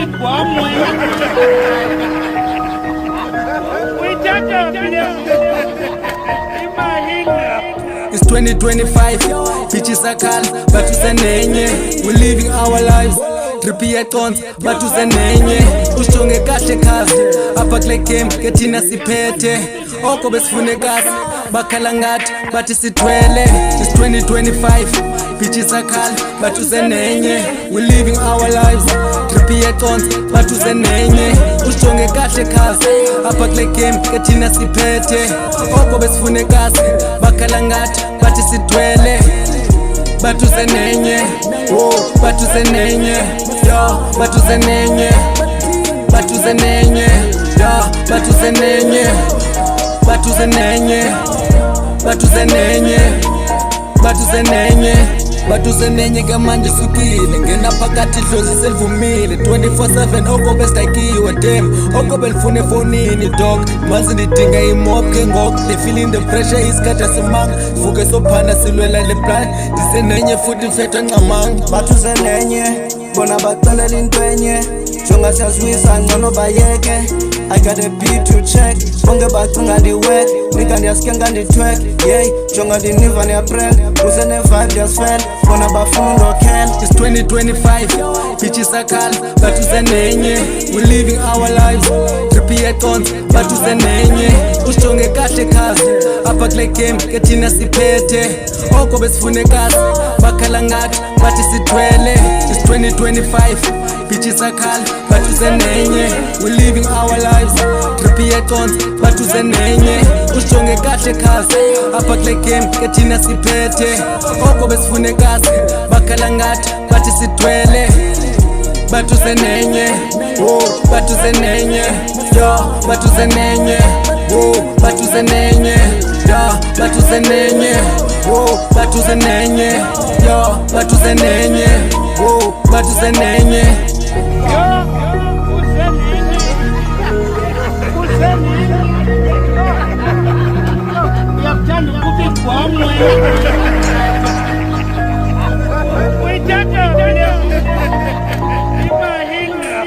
It's 2025, bitches are calm, but to senenye. We're living our lives, trippy tons, but to senenye. Ushonge kahle kazi, apa kule game, ketina sipete. Oko besifune kasi, bakhala ngathi, bathi sithwele. It's 2025, bitches are calm, but to senenye. We're living our lives, trippy tons, but to senenye. Ushonge kahle kazi, apa kule game, ketina sipete. Oko besifune kasi, bakhala ngathi, bathi sithwele. Bathu senenye, oh, bathu senenye, yo, bathu senenye, bathu senenye, yo, bathu senenye, bathu senenye, bathu senenye, bathu senenye, bathu senenye kamanje sukile, ngena phakathi dlozi selivumile 24/7 oko bestakiwe damn, oko belifune efonini dog, mazi ndidinga imop ke ngok, they feeling the pressure isikhathi asimanga, vuke sophanda silwela le plan, ndisenenye futhi mfetho ncamanga. Bathu senenye, bona bacelela into enye, jonga siyazwisa ngcono bayeke. I got a beat to check, bonke bacinga ndiwek, nika ndiyaskenga nditwek, yey, jonga ndiniva ndiyaprank, usene vibe ndiyasfela, bona bafuna undokhela. It's 2025, bitches are calm, bathu senenye. We're living our lives, trippy tons, bathu senenye. Ushonge kahle kazi, apa kule game, ketina sipete. Oko besifune kasi, bakhala ngathi, bathi sithwele. It's 2025, bitches are calm, bathu senenye. We're living our lives, trippy tons, bathu senenye. Ushonge kahle kazi, apa kule game, ketina sipete. Oko besifune kasi, bakhala ngathi, bathi sithwele. Bathu senenye, oh, bathu senenye, yo, bathu senenye, oh, bathu senenye, yo, bathu senenye, oh, bathu senenye, yo, bathu senenye, oh, bathu senenye.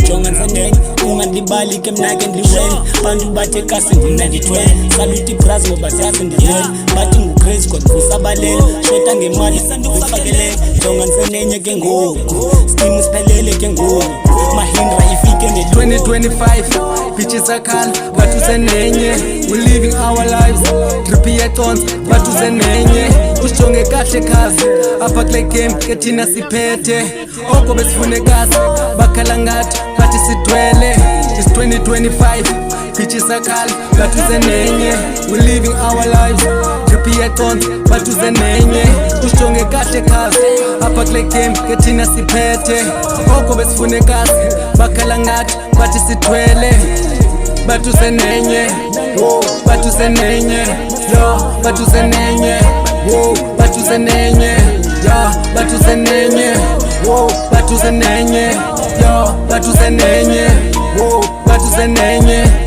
Jonga nsenenye, ungandibali ke mnake ndiwele. Bantu bathe kasi ndina ndithwele, saluti bras ngoba siyazi ndizele. Bathi ngucrazy kodwa usabalele, shota ngemali sandikufakelele. Jonga nsenenye ke ngoku, scheme siphelele ke ngoku, Mahindra ifike ne 2025, bitches are calm, bathu senenye. We're living our lives, trippy tons, bathu senenye. Ushonge kahle kazi, apa kule game, ketina sipete. Oko besifune kasi, bakhala ngathi, bathi sithwele. It's 2025, bitches are calm, bathu senenye. We're living our lives, trippy tons, bathu senenye. Ushonge kahle kazi, apa kule game, ketina sipete. Oko besifune kasi, bakhala ngathi, bathi sithwele. Bathu senenye, oh, bathu senenye, yo, bathu senenye, oh, bathu senenye, yo, bathu senenye, oh, bathu senenye, yo, bathu senenye, oh, bathu senenye.